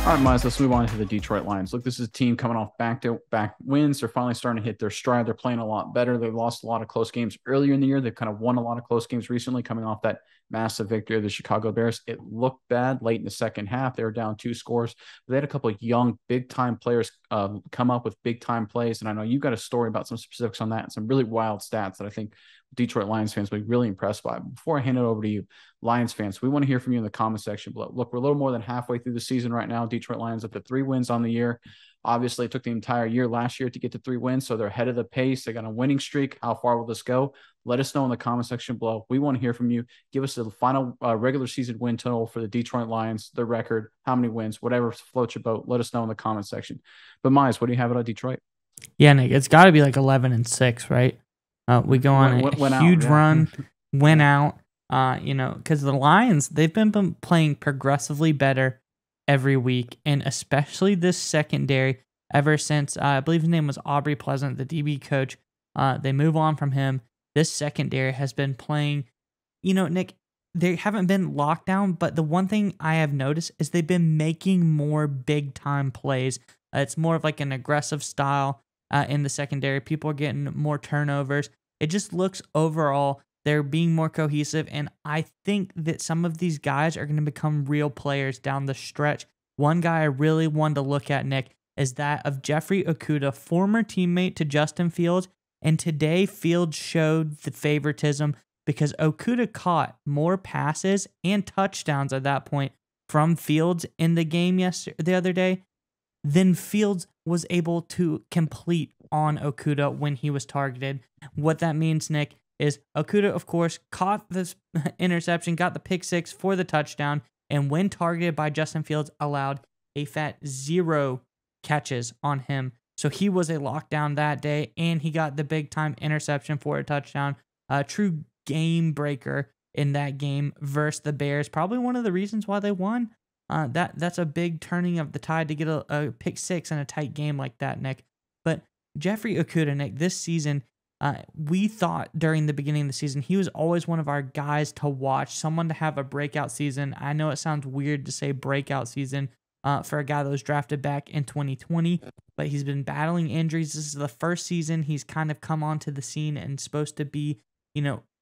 All right, Miles, let's move on to the Detroit Lions. Look, this is a team coming off back-to-back wins. They're finally starting to hit their stride. They're playing a lot better. They've lost a lot of close games earlier in the year. They've kind of won a lot of close games recently, coming off that massive victory of the Chicago Bears. It looked bad late in the second half. They were down 2 scores. They had a couple of young, big-time players come up with big-time plays, and I know you got a story about some specifics on that and some really wild stats that I think Detroit Lions fans will be really impressed by. Before I hand it over to you, Lions fans, we want to hear from you in the comment section below. Look, we're a little more than halfway through the season right now. Detroit Lions up to 3 wins on the year. Obviously, it took the entire year last year to get to 3 wins, so they're ahead of the pace. They got a winning streak. How far will this go? Let us know in the comment section below. We want to hear from you. Give us the final regular season win total for the Detroit Lions, their record, how many wins, whatever floats your boat. Let us know in the comment section. But Miles, what do you have about Detroit? Yeah, Nick, it's got to be like 11-6, right? We go on a huge run, win out, because the Lions, they've been playing progressively better every week, and especially this secondary ever since, I believe his name was Aubrey Pleasant, the DB coach. They move on from him. This secondary has been playing, Nick, they haven't been locked down, but the one thing I have noticed is they've been making more big-time plays. It's more of like an aggressive style in the secondary. People are getting more turnovers. It just looks overall they're being more cohesive, and I think that some of these guys are going to become real players down the stretch. One guy I really wanted to look at, Nick, is that of Jeffrey Okudah, former teammate to Justin Fields, and today Fields showed the favoritism because Okudah caught more passes and touchdowns at that point from Fields in the game the other day than Fields was able to complete on Okudah when he was targeted. What that means, Nick, is Okudah, of course, caught this interception, got the pick 6 for the touchdown, and when targeted by Justin Fields, allowed a fat 0 catches on him. So he was a lockdown that day, and he got the big-time interception for a touchdown. A true game breaker in that game versus the Bears. Probably one of the reasons why they won. That's a big turning of the tide to get a pick 6 in a tight game like that, Nick. But Jeffrey Okudah, Nick, this season, we thought during the beginning of the season, he was always one of our guys to watch, someone to have a breakout season. I know it sounds weird to say breakout season for a guy that was drafted back in 2020, but he's been battling injuries. This is the first season he's kind of come onto the scene and supposed to be,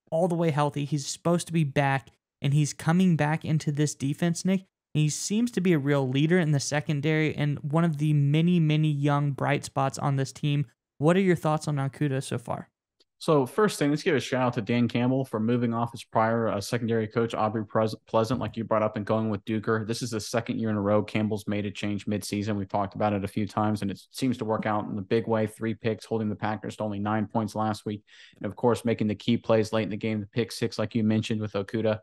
all the way healthy. He's supposed to be back, and he's coming back into this defense, Nick. He seems to be a real leader in the secondary and one of the many, many young bright spots on this team. What are your thoughts on Okudah so far? So first thing, let's give a shout out to Dan Campbell for moving off his prior secondary coach, Aubrey Pleasant, like you brought up, and going with Duker. This is the second year in a row Campbell's made a change midseason. We've talked about it a few times, and it seems to work out in a big way. 3 picks, holding the Packers to only 9 points last week. And, of course, making the key plays late in the game, the pick 6, like you mentioned with Okudah.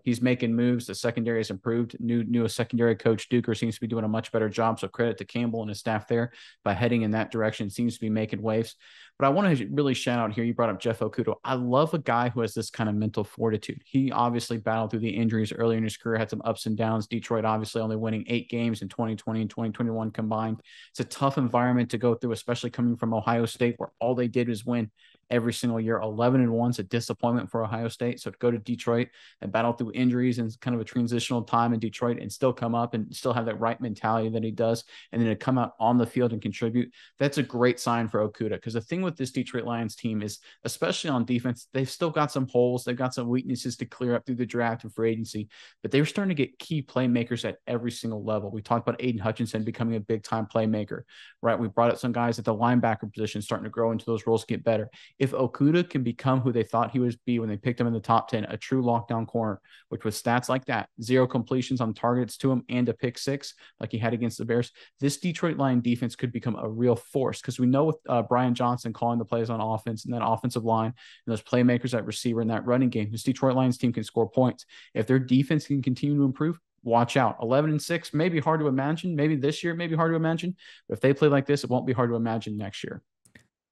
He's making moves. The secondary has improved. New secondary coach, Duker, seems to be doing a much better job, so credit to Campbell and his staff there by heading in that direction. Seems to be making waves. But I want to really shout out here, you brought up Jeff Okudah. I love a guy who has this kind of mental fortitude. He obviously battled through the injuries earlier in his career, had some ups and downs. Detroit obviously only winning 8 games in 2020 and 2021 combined. It's a tough environment to go through, especially coming from Ohio State, where all they did was win every single year. 11-1 is a disappointment for Ohio State. So to go to Detroit and battle through injuries and kind of a transitional time in Detroit and still come up and still have that right mentality that he does, and then to come out on the field and contribute, that's a great sign for Okudah. Because the thing with this Detroit Lions team is, especially on defense, they've still got some holes. They've got some weaknesses to clear up through the draft and free agency, but they were starting to get key playmakers at every single level. We talked about Aiden Hutchinson becoming a big-time playmaker, right? We brought up some guys at the linebacker position starting to grow into those roles, get better. If Okudah can become who they thought he would be when they picked him in the top 10, a true lockdown corner, which with stats like that, 0 completions on targets to him and a pick 6 like he had against the Bears, this Detroit Lion defense could become a real force, because we know with Brian Johnson calling the plays on offense and that offensive line and those playmakers at receiver and that running game, this Detroit Lions team can score points. If their defense can continue to improve, watch out. 11-6, maybe hard to imagine. Maybe this year, maybe hard to imagine. But if they play like this, it won't be hard to imagine next year.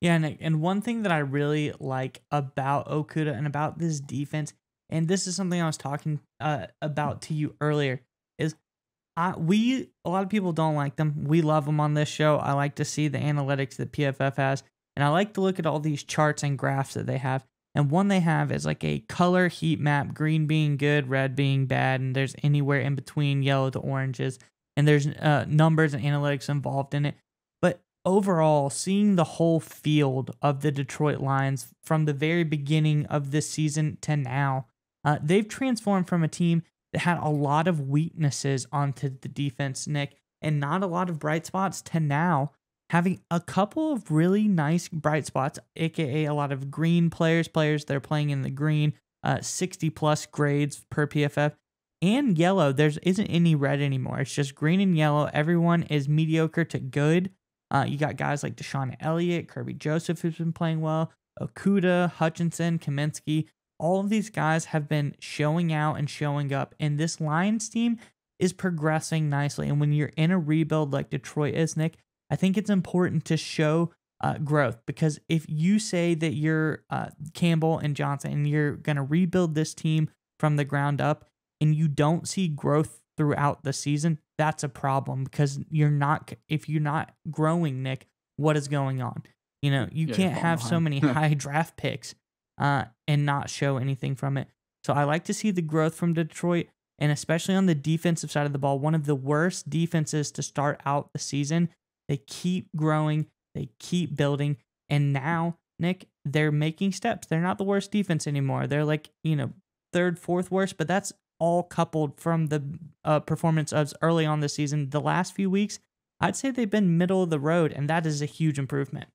Yeah, Nick, and one thing that I really like about Okudah and about this defense, and this is something I was talking about to you earlier, is a lot of people don't like them. We love them on this show. I like to see the analytics that PFF has, and I like to look at all these charts and graphs that they have. And one they have is like a color heat map, green being good, red being bad, and there's anywhere in between yellow to oranges. and there's numbers and analytics involved in it. But overall, seeing the whole field of the Detroit Lions from the very beginning of this season to now, they've transformed from a team that had a lot of weaknesses onto the defense, Nick, and not a lot of bright spots, to now having a couple of really nice bright spots, aka a lot of green players that are playing in the green, 60 plus grades per PFF, and yellow. There isn't any red anymore. It's just green and yellow. Everyone is mediocre to good. You got guys like Deshaun Elliott, Kirby Joseph, who's been playing well, Okudah, Hutchinson, Kaminsky. All of these guys have been showing out and showing up, and this Lions team is progressing nicely. And when you're in a rebuild like Detroit is, Nick, I think it's important to show growth, because if you say that you're Campbell and Johnson and you're going to rebuild this team from the ground up and you don't see growth throughout the season, that's a problem, because if you're not growing, Nick, what is going on? You can't have so many high draft picks and not show anything from it. So I like to see the growth from Detroit, and especially on the defensive side of the ball, one of the worst defenses to start out the season. They keep growing, they keep building, and now, Nick, they're making steps. They're not the worst defense anymore. They're like, third, fourth worst, but that's all coupled from the performance of early on this season. The last few weeks, I'd say they've been middle of the road, and that is a huge improvement.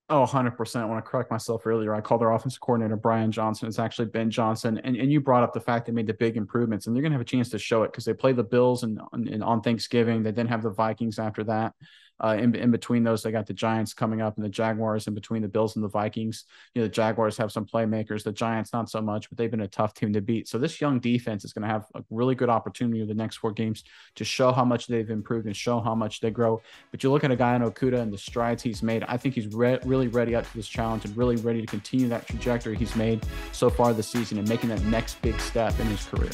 Oh, 100%. I want to correct myself earlier. I called their offensive coordinator Brian Johnson. It's actually Ben Johnson. And you brought up the fact they made the big improvements, and they're going to have a chance to show it because they play the Bills and on Thanksgiving. They then have the Vikings after that. In between those, they got the Giants coming up and the Jaguars in between the Bills and the Vikings. The Jaguars have some playmakers, the Giants not so much, but they've been a tough team to beat. So this young defense is going to have a really good opportunity in the next 4 games to show how much they've improved and show how much they grow. But you look at a guy in Okudah and the strides he's made, I think he's really ready up to this challenge and really ready to continue that trajectory he's made so far this season and making that next big step in his career.